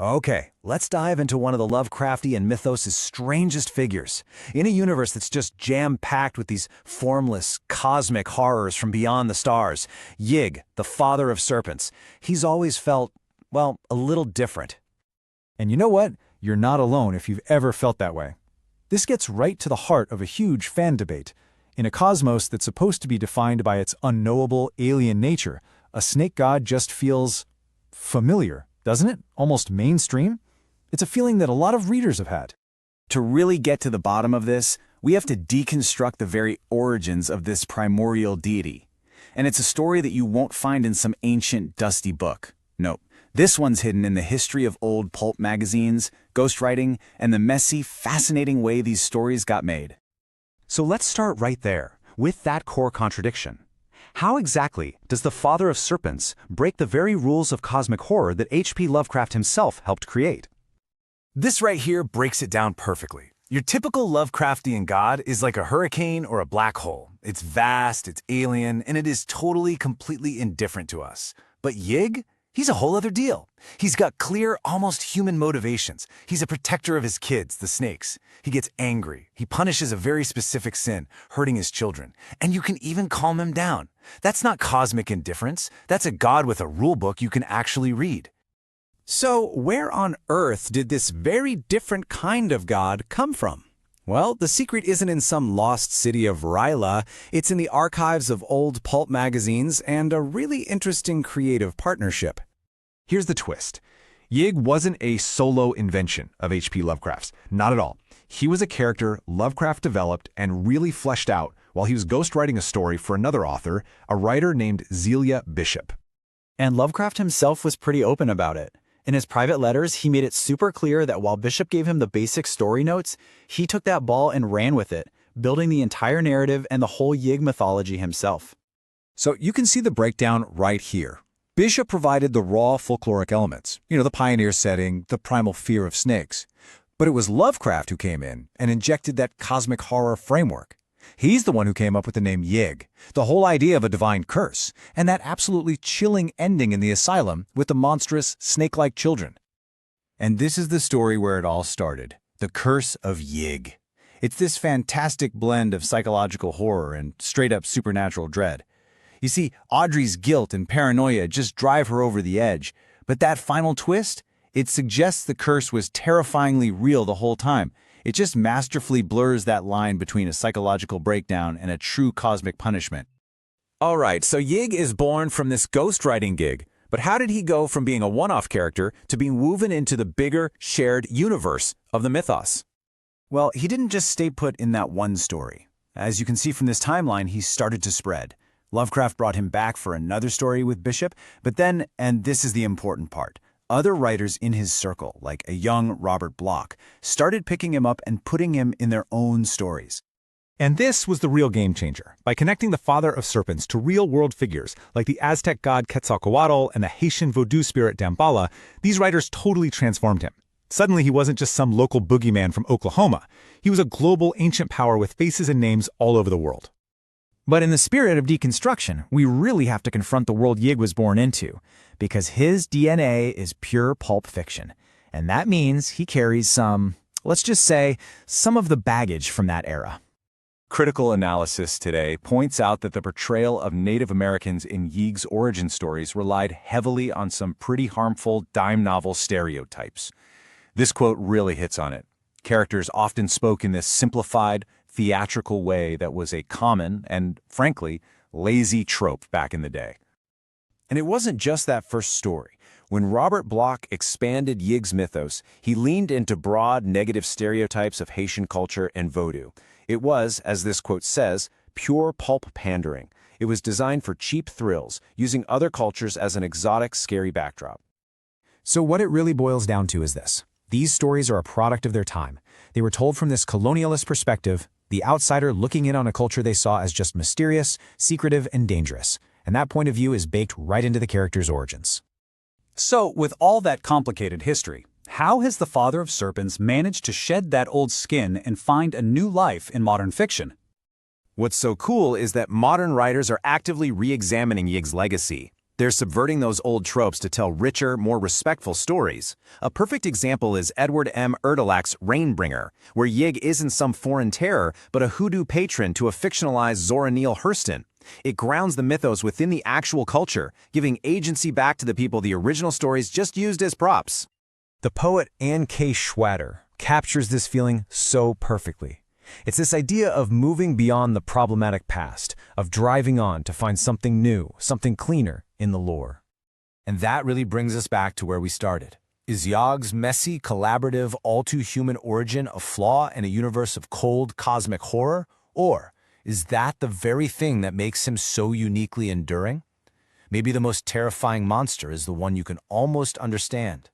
Okay, let's dive into one of the Lovecraftian mythos' strangest figures. In a universe that's just jam-packed with these formless, cosmic horrors from beyond the stars, Yig, the Father of Serpents, he's always felt, well, a little different. And you know what? You're not alone if you've ever felt that way. This gets right to the heart of a huge fan debate. In a cosmos that's supposed to be defined by its unknowable, alien nature, a snake god just feels familiar, doesn't it? Almost mainstream? It's a feeling that a lot of readers have had. To really get to the bottom of this, we have to deconstruct the very origins of this primordial deity. And it's a story that you won't find in some ancient, dusty book. Nope. This one's hidden in the history of old pulp magazines, ghostwriting, and the messy, fascinating way these stories got made. So let's start right there, with that core contradiction. How exactly does the Father of Serpents break the very rules of cosmic horror that H.P. Lovecraft himself helped create? This right here breaks it down perfectly. Your typical Lovecraftian god is like a hurricane or a black hole. It's vast, it's alien, and it is totally, completely indifferent to us. But Yig? He's a whole other deal. He's got clear, almost human motivations. He's a protector of his kids, the snakes. He gets angry. He punishes a very specific sin, hurting his children. And you can even calm him down. That's not cosmic indifference. That's a god with a rule book you can actually read. So where on earth did this very different kind of god come from? Well, the secret isn't in some lost city of Ryla. It's in the archives of old pulp magazines and a really interesting creative partnership. Here's the twist. Yig wasn't a solo invention of H.P. Lovecraft's. Not at all. He was a character Lovecraft developed and really fleshed out while he was ghostwriting a story for another author, a writer named Zealia Bishop. And Lovecraft himself was pretty open about it. In his private letters, he made it super clear that while Bishop gave him the basic story notes, he took that ball and ran with it, building the entire narrative and the whole Yig mythology himself. So you can see the breakdown right here. Bishop provided the raw folkloric elements, the pioneer setting, the primal fear of snakes. But it was Lovecraft who came in and injected that cosmic horror framework. He's the one who came up with the name Yig, the whole idea of a divine curse, and that absolutely chilling ending in the asylum with the monstrous, snake-like children. And this is the story where it all started, the Curse of Yig. It's this fantastic blend of psychological horror and straight-up supernatural dread. You see, Audrey's guilt and paranoia just drive her over the edge, but that final twist, it suggests the curse was terrifyingly real the whole time. It just masterfully blurs that line between a psychological breakdown and a true cosmic punishment. All right, so Yig is born from this ghostwriting gig, but how did he go from being a one-off character to being woven into the bigger, shared universe of the mythos? Well, he didn't just stay put in that one story. As you can see from this timeline, he started to spread. Lovecraft brought him back for another story with Bishop, but then, and this is the important part, other writers in his circle, like a young Robert Bloch, started picking him up and putting him in their own stories. And this was the real game changer. By connecting the Father of Serpents to real-world figures like the Aztec god Quetzalcoatl and the Haitian voodoo spirit Damballah, these writers totally transformed him. Suddenly, he wasn't just some local boogeyman from Oklahoma. He was a global ancient power with faces and names all over the world. But in the spirit of deconstruction, we really have to confront the world Yig was born into, because his DNA is pure pulp fiction. And that means he carries some, let's just say, some of the baggage from that era. Critical analysis today points out that the portrayal of Native Americans in Yig's origin stories relied heavily on some pretty harmful dime novel stereotypes. This quote really hits on it. Characters often spoke in this simplified, theatrical way that was a common and, frankly, lazy trope back in the day. And it wasn't just that first story. When Robert Bloch expanded Yig's mythos, he leaned into broad negative stereotypes of Haitian culture and voodoo. It was, as this quote says, pure pulp pandering. It was designed for cheap thrills, using other cultures as an exotic, scary backdrop. So what it really boils down to is this. These stories are a product of their time. They were told from this colonialist perspective, the outsider looking in on a culture they saw as just mysterious, secretive, and dangerous. And that point of view is baked right into the character's origins. So, with all that complicated history, how has the Father of Serpents managed to shed that old skin and find a new life in modern fiction? What's so cool is that modern writers are actively re-examining Yig's legacy. They're subverting those old tropes to tell richer, more respectful stories. A perfect example is Edward M. Erdalac's Rainbringer, where Yig isn't some foreign terror, but a hoodoo patron to a fictionalized Zora Neale Hurston. It grounds the mythos within the actual culture, giving agency back to the people the original stories just used as props. The poet Anne K. Schwatter captures this feeling so perfectly. It's this idea of moving beyond the problematic past, of driving on to find something new, something cleaner in the lore. And that really brings us back to where we started. Is Yog's messy, collaborative, all-too-human origin a flaw in a universe of cold, cosmic horror? Or is that the very thing that makes him so uniquely enduring? Maybe the most terrifying monster is the one you can almost understand.